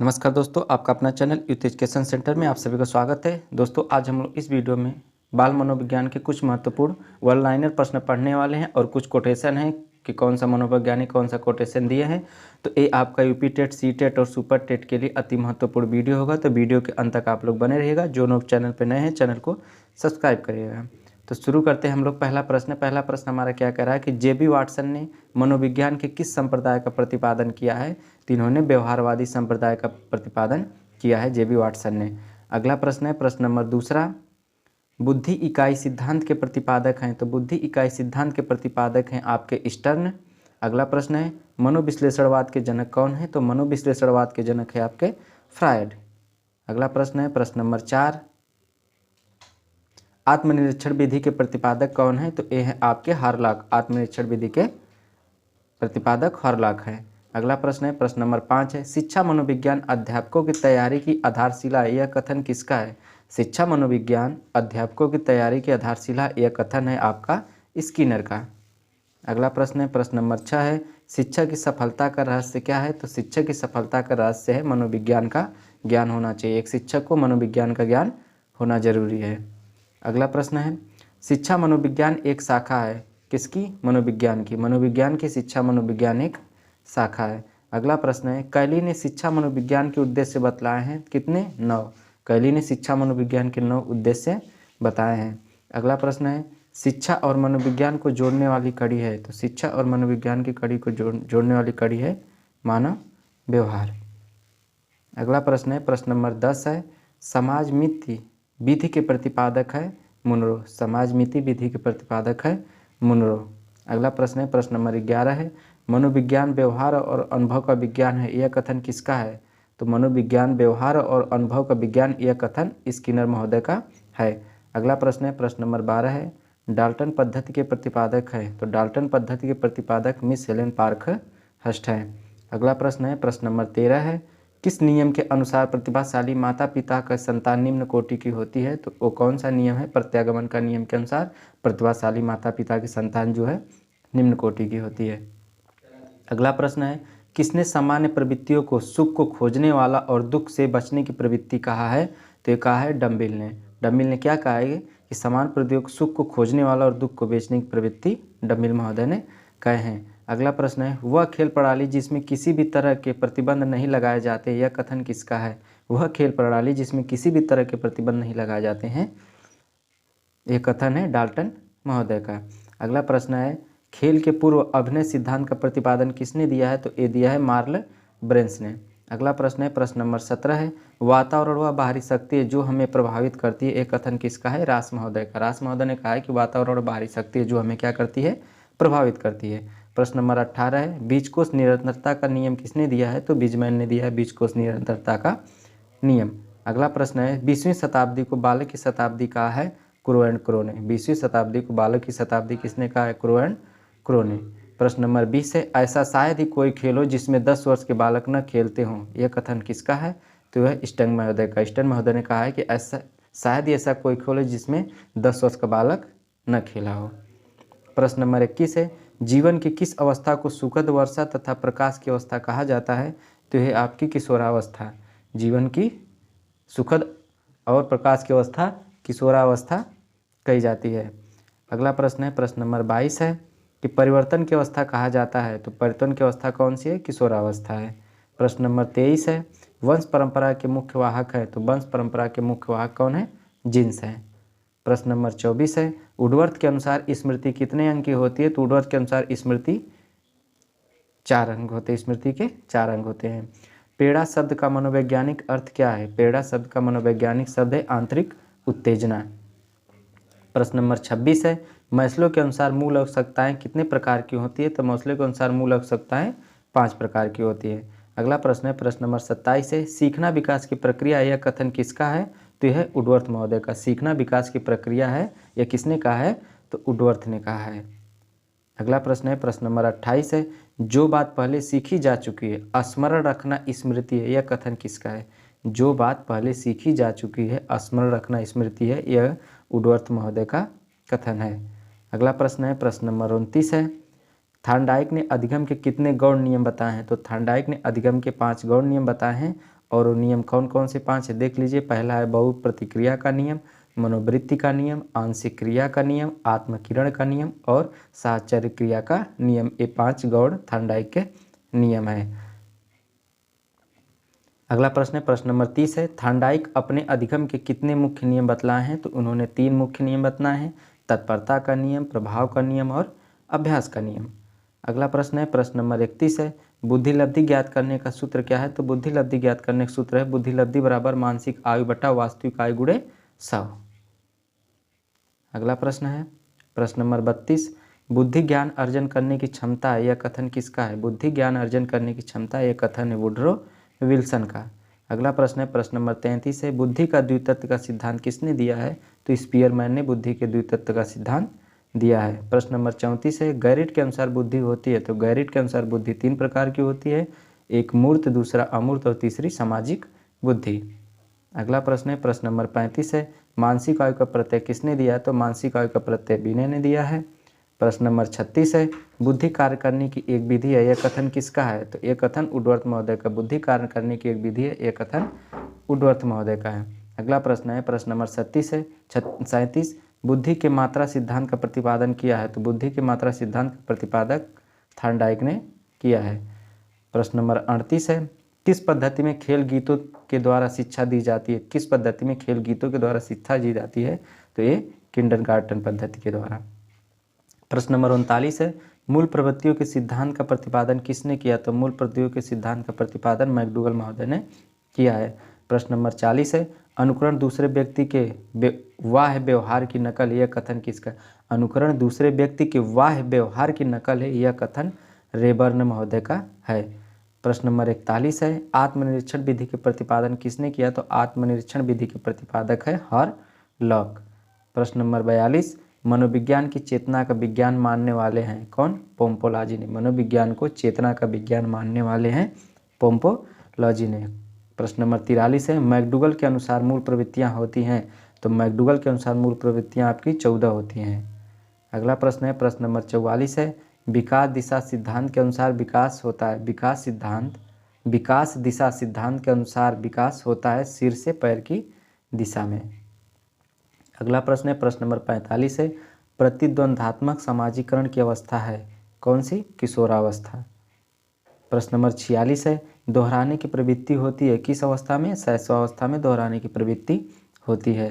नमस्कार दोस्तों, आपका अपना चैनल यूथ एजुकेशन सेंटर में आप सभी का स्वागत है। दोस्तों, आज हम लोग इस वीडियो में बाल मनोविज्ञान के कुछ महत्वपूर्ण वन लाइनर प्रश्न पढ़ने वाले हैं और कुछ कोटेशन हैं कि कौन सा मनोवैज्ञानिक कौन सा कोटेशन दिए हैं। तो ये आपका यूपी टेट, सी टेट और सुपर टेट के लिए अति महत्वपूर्ण वीडियो होगा। तो वीडियो के अंत तक आप लोग बने रहिएगा। जो लोग चैनल पर नए हैं चैनल को सब्सक्राइब करिएगा। तो शुरू करते हैं हम लोग। पहला प्रश्न हमारा क्या कह रहा है कि जे.बी. वाटसन ने मनोविज्ञान के किस संप्रदाय का प्रतिपादन किया है? तो इन्होंने व्यवहारवादी संप्रदाय का प्रतिपादन किया है जे.बी. वाटसन ने। अगला प्रश्न है प्रश्न नंबर दूसरा, बुद्धि इकाई सिद्धांत के प्रतिपादक हैं। तो बुद्धि इकाई सिद्धांत के प्रतिपादक हैं आपके स्टर्न। अगला प्रश्न है मनोविश्लेषणवाद के जनक कौन है? तो मनोविश्लेषणवाद के जनक है आपके फ्रायड। अगला प्रश्न है प्रश्न नंबर 4, आत्मनिरीक्षण विधि के प्रतिपादक कौन है? तो ये है आपके हार्लॉक। आत्मनिरीक्षण विधि के प्रतिपादक हार्लॉक है। अगला प्रश्न है प्रश्न नंबर 5 है, शिक्षा मनोविज्ञान अध्यापकों की तैयारी की आधारशिला, यह कथन किसका है? शिक्षा मनोविज्ञान अध्यापकों की तैयारी की आधारशिला, यह कथन है आपका स्किनर का। अगला प्रश्न है प्रश्न नंबर 6 है, शिक्षा की सफलता का रहस्य क्या है? तो शिक्षा की सफलता का रहस्य है मनोविज्ञान का ज्ञान होना चाहिए। एक शिक्षक को मनोविज्ञान का ज्ञान होना जरूरी है। अगला प्रश्न है, शिक्षा मनोविज्ञान एक शाखा है किसकी? मनोविज्ञान की। मनोविज्ञान की शिक्षा मनोविज्ञान एक शाखा है। अगला प्रश्न है, कैली ने शिक्षा मनोविज्ञान के उद्देश्य बतलाए हैं कितने? 9। कैली ने शिक्षा मनोविज्ञान के 9 उद्देश्य बताए हैं। अगला प्रश्न है, शिक्षा और मनोविज्ञान को जोड़ने वाली कड़ी है। तो शिक्षा और मनोविज्ञान की कड़ी को जोड़ने वाली कड़ी है मानव व्यवहार। अगला प्रश्न है प्रश्न नंबर 10 है, समाज मिति विधि के प्रतिपादक है मुनरो। समाज मिति विधि के प्रतिपादक है मुनरो। अगला प्रश्न है प्रश्न नंबर 11 है, मनोविज्ञान व्यवहार और अनुभव का विज्ञान है, यह कथन किसका है? तो मनोविज्ञान व्यवहार और अनुभव का विज्ञान, यह कथन स्किनर महोदय का है। अगला प्रश्न है प्रश्न नंबर 12 है, डाल्टन पद्धति के प्रतिपादक है। तो डाल्टन पद्धति के प्रतिपादक मिस हेलेन पार्खहर्स्ट है। अगला प्रश्न है प्रश्न नंबर 13 है, किस नियम के अनुसार प्रतिभाशाली माता पिता का संतान निम्न कोटि की होती है? तो वो कौन सा नियम है? प्रत्यागमन का नियम के अनुसार प्रतिभाशाली माता पिता की संतान जो है निम्न कोटि की होती है। अगला प्रश्न है, किसने सामान्य प्रवृत्तियों को सुख को खोजने वाला और दुख से बचने की प्रवृत्ति कहा है? तो ये कहा है डम्बिल ने। डम्बिल ने क्या कहा है कि सामान्य प्रवृत्तियों को सुख को खोजने वाला और दुख को बेचने की प्रवृत्ति डम्बिल महोदय ने कहे हैं। अगला प्रश्न है, वह खेल प्रणाली जिसमें किसी भी तरह के प्रतिबंध नहीं लगाए जाते, यह कथन किसका है? वह खेल प्रणाली जिसमें किसी भी तरह के प्रतिबंध नहीं लगाए जाते हैं, यह कथन है डाल्टन महोदय का। अगला प्रश्न है, खेल के पूर्व अभिनय सिद्धांत का प्रतिपादन किसने दिया है? तो ये दिया है मार्ल ब्रेंस ने। अगला प्रश्न है प्रश्न नंबर 17 है, वातावरण व बाहरी शक्ति है जो हमें प्रभावित करती है, एक कथन किसका है? रास महोदय का। रास महोदय ने कहा है कि वातावरण और बाहरी शक्ति है जो हमें क्या करती है? प्रभावित करती है। प्रश्न नंबर 18 है, बीजकोष निरंतरता का नियम किसने दिया है? तो बीजमैन ने दिया है बीजकोष निरंतरता का नियम। अगला प्रश्न है, 20वीं शताब्दी को बालक की शताब्दी कहा है क्रो एंड क्रो ने। 20वीं शताब्दी को बालक की शताब्दी किसने कहा है? क्रो एंड क्रो ने। प्रश्न नंबर 20 है, ऐसा शायद ही कोई खेल हो जिसमें 10 वर्ष के बालक न खेलते हों, यह कथन किसका है? तो यह स्टर्न महोदय का। स्टर्न महोदय ने कहा है कि ऐसा शायद ही ऐसा कोई खेल हो जिसमें 10 वर्ष का बालक न खेला हो। प्रश्न नंबर 21 है, जीवन की किस अवस्था को सुखद वर्षा तथा प्रकाश की अवस्था कहा जाता है? तो यह आपकी किशोरावस्था। जीवन की सुखद और प्रकाश की अवस्था किशोरावस्था कही जाती है। अगला प्रश्न है प्रश्न नंबर 22 है कि परिवर्तन की अवस्था कहा जाता है। तो परिवर्तन की अवस्था कौन सी है? किशोरावस्था है। प्रश्न नंबर 23 है, वंश परंपरा के मुख्य वाहक है। तो वंश परंपरा के मुख्य वाहक कौन है? जीन्स है। प्रश्न नंबर 24 है, वुडवर्थ के अनुसार स्मृति कितने अंक की होती है? तो वुडवर्थ के अनुसार स्मृति 4 अंक होते हैं। स्मृति के 4 अंक होते हैं। पेड़ा शब्द का मनोवैज्ञानिक अर्थ क्या है? पेड़ा शब्द का मनोवैज्ञानिक शब्द है आंतरिक उत्तेजना। प्रश्न नंबर 26 है, मैस्लो के अनुसार मूल आवश्यकताएं कितने प्रकार की होती है? तो मैस्लो के अनुसार मूल आवश्यकताएं 5 प्रकार की होती है। अगला प्रश्न है प्रश्न नंबर 27 है, सीखना विकास की प्रक्रिया, यह कथन किसका है? तो यह वुडवर्थ महोदय का। सीखना विकास की प्रक्रिया है, यह किसने कहा है? तो वुडवर्थ ने कहा है। अगला प्रश्न है प्रश्न नंबर 28 है, जो बात पहले सीखी जा चुकी है स्मरण रखना स्मृति है, यह कथन किसका है? जो बात पहले सीखी जा चुकी है स्मरण रखना स्मृति है, यह वुडवर्थ महोदय का कथन है। अगला प्रश्न है प्रश्न नंबर 29 है, थार्नडाइक ने अधिगम के कितने गौण नियम बताए हैं? तो थार्नडाइक ने अधिगम के 5 गौण नियम बताए हैं और वो नियम कौन कौन से 5 है देख लीजिए। पहला है बहुप्रतिक्रिया का नियम, मनोवृत्ति का नियम, आंशिक क्रिया का नियम, आत्मकिरण का नियम और साहचर्य क्रिया का नियम। ये 5 गौड़ थॉर्नडाइक के नियम है। अगला प्रश्न है प्रश्न नंबर 30 है, थॉर्नडाइक अपने अधिगम के कितने मुख्य नियम बतलाए हैं? तो उन्होंने 3 मुख्य नियम बतलाए हैं, तत्परता का नियम, प्रभाव का नियम और अभ्यास का नियम। अगला प्रश्न है प्रश्न नंबर 31 है, बुद्धि लब्धि ज्ञात करने का सूत्र क्या है? तो बुद्धि लब्धि ज्ञात करने का सूत्र है बुद्धि लब्धि बराबर मानसिक आयु बटा वास्तविक आयु गुणे 100। अगला प्रश्न है प्रश्न नंबर 32, बुद्धि ज्ञान अर्जन करने की क्षमता है, यह कथन किसका है? बुद्धि ज्ञान अर्जन करने की क्षमता यह कथन है वुडरो विल्सन का। अगला प्रश्न है प्रश्न नंबर 33 है, बुद्धि का द्वितत्व का सिद्धांत किसने दिया है? तो स्पीयरमैन ने बुद्धि के द्वितत्व का सिद्धांत दिया है। प्रश्न नंबर 34 है, गैरिट के अनुसार बुद्धि होती है? तो गैरिट के अनुसार बुद्धि 3 प्रकार की होती है, एक मूर्त, दूसरा अमूर्त और तीसरी सामाजिक बुद्धि। अगला प्रश्न है प्रश्न नंबर 35 है, मानसिक आयु का प्रत्यय किसने दिया है? तो मानसिक आयु का प्रत्यय बिने ने दिया है। प्रश्न नंबर 36 है, बुद्धि कार्य करने की एक विधि है, यह कथन किसका है? तो यह कथन वुडवर्थ महोदय का। बुद्धि कार्य करने की एक विधि है, यह कथन वुडवर्थ महोदय का है। अगला प्रश्न है प्रश्न नंबर 37, बुद्धि के मात्रा सिद्धांत का प्रतिपादन किया है? तो बुद्धि के मात्रा सिद्धांत का प्रतिपादक थॉर्नडाइक ने किया है। प्रश्न नंबर 38 है, किस पद्धति में खेल गीतों के द्वारा शिक्षा दी जाती है? किस पद्धति में खेल गीतों के द्वारा शिक्षा दी जाती है? तो ये किंडरगार्टन पद्धति के द्वारा। प्रश्न नंबर 39 है, मूल प्रवृत्तियों के सिद्धांत का प्रतिपादन किसने किया? तो मूल प्रवृत्तियों के सिद्धांत का प्रतिपादन मैकडूगल महोदय ने किया है। प्रश्न नंबर 40 है, अनुकरण दूसरे व्यक्ति के वाह्य व्यवहार की नकल, यह कथन किसका? अनुकरण दूसरे व्यक्ति के वाह्य व्यवहार की नकल है, यह कथन रेबर्न महोदय का है। प्रश्न नंबर 41 है, आत्मनिरीक्षण विधि के प्रतिपादन किसने किया? तो आत्मनिरीक्षण विधि के प्रतिपादक है हॉरलॉक। प्रश्न नंबर 42, मनोविज्ञान की चेतना का विज्ञान मानने वाले हैं कौन? पोम्पोलॉजी ने। मनोविज्ञान को चेतना का विज्ञान मानने वाले हैं पोम्पोलॉजी ने। प्रश्न नंबर 43 है, मैकडूगल के अनुसार मूल प्रवृत्तियां होती हैं? तो मैकडूगल के अनुसार मूल प्रवृत्तियां आपकी 14 होती हैं। अगला प्रश्न है प्रश्न नंबर 44 है, विकास दिशा सिद्धांत के अनुसार विकास होता है, विकास दिशा सिद्धांत के अनुसार विकास होता है सिर से पैर की दिशा में। अगला प्रश्न है प्रश्न नंबर 45 है, प्रतिद्वंद्वात्मक समाजीकरण की अवस्था है कौन सी? किशोरावस्था। प्रश्न नंबर 46 है, दोहराने की प्रवृत्ति होती है किस अवस्था में? शैशवावस्था में दोहराने की प्रवृत्ति होती है।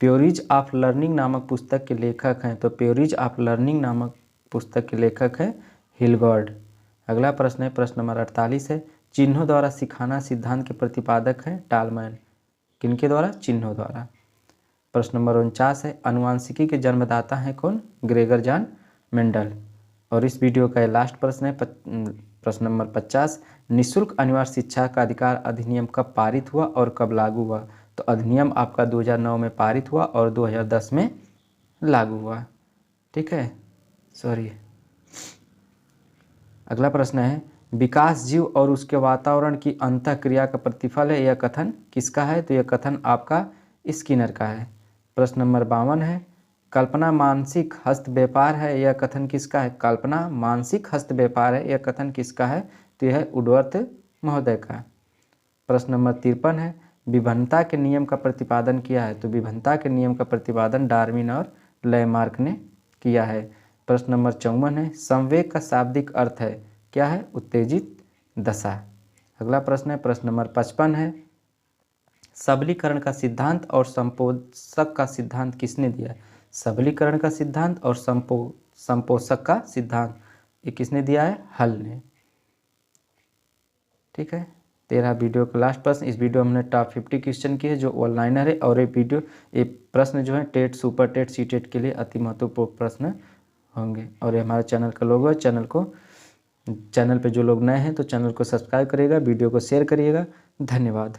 प्योरीज ऑफ लर्निंग नामक पुस्तक के लेखक हैं? तो प्योरीज ऑफ लर्निंग नामक पुस्तक के लेखक है हिलबर्ट। अगला प्रश्न है प्रश्न नंबर 48 है, चिन्हों द्वारा सिखाना सिद्धांत के प्रतिपादक हैं टालमैन। किनके द्वारा? चिन्हों द्वारा। प्रश्न नंबर 49 है, अनुवांशिकी के जन्मदाता हैं कौन? Gregor John Mendel. और इस वीडियो का ये लास्ट प्रश्न है प्रश्न नंबर 50, निःशुल्क अनिवार्य शिक्षा का अधिकार अधिनियम कब पारित हुआ और कब लागू हुआ? तो अधिनियम आपका 2009 में पारित हुआ और 2010 में लागू हुआ। ठीक है, सॉरी। अगला प्रश्न है, विकास जीव और उसके वातावरण की अंतःक्रिया का प्रतिफल है, यह कथन किसका है? तो यह कथन आपका स्किनर का है। प्रश्न नंबर 52 है, कल्पना मानसिक हस्त व्यापार है, यह कथन किसका है? कल्पना मानसिक हस्त व्यापार है, यह कथन किसका है? तो यह वुडवर्थ महोदय का। प्रश्न नंबर 53 है, विभिन्नता के नियम का प्रतिपादन किया है? तो विभिन्नता के नियम का प्रतिपादन डार्विन और लैमार्क ने किया है। प्रश्न नंबर 54 है, संवेग का शाब्दिक अर्थ है क्या है? उत्तेजित दशा। अगला प्रश्न है प्रश्न नंबर 55 है, सबलीकरण का सिद्धांत और संपोषक का सिद्धांत किसने दिया? सबलीकरण का सिद्धांत और संपोषक का सिद्धांत ये किसने दिया है? हल ने। ठीक है, 13 वीडियो का लास्ट प्रश्न। इस वीडियो में हमने टॉप 50 क्वेश्चन किए जो ऑनलाइनर है, और ये प्रश्न जो है TET, super TET, CTET के लिए अति महत्वपूर्ण प्रश्न होंगे। और ये हमारे चैनल का लोगो है। चैनल पे जो लोग नए हैं तो चैनल को सब्सक्राइब करिएगा, वीडियो को शेयर करिएगा। धन्यवाद।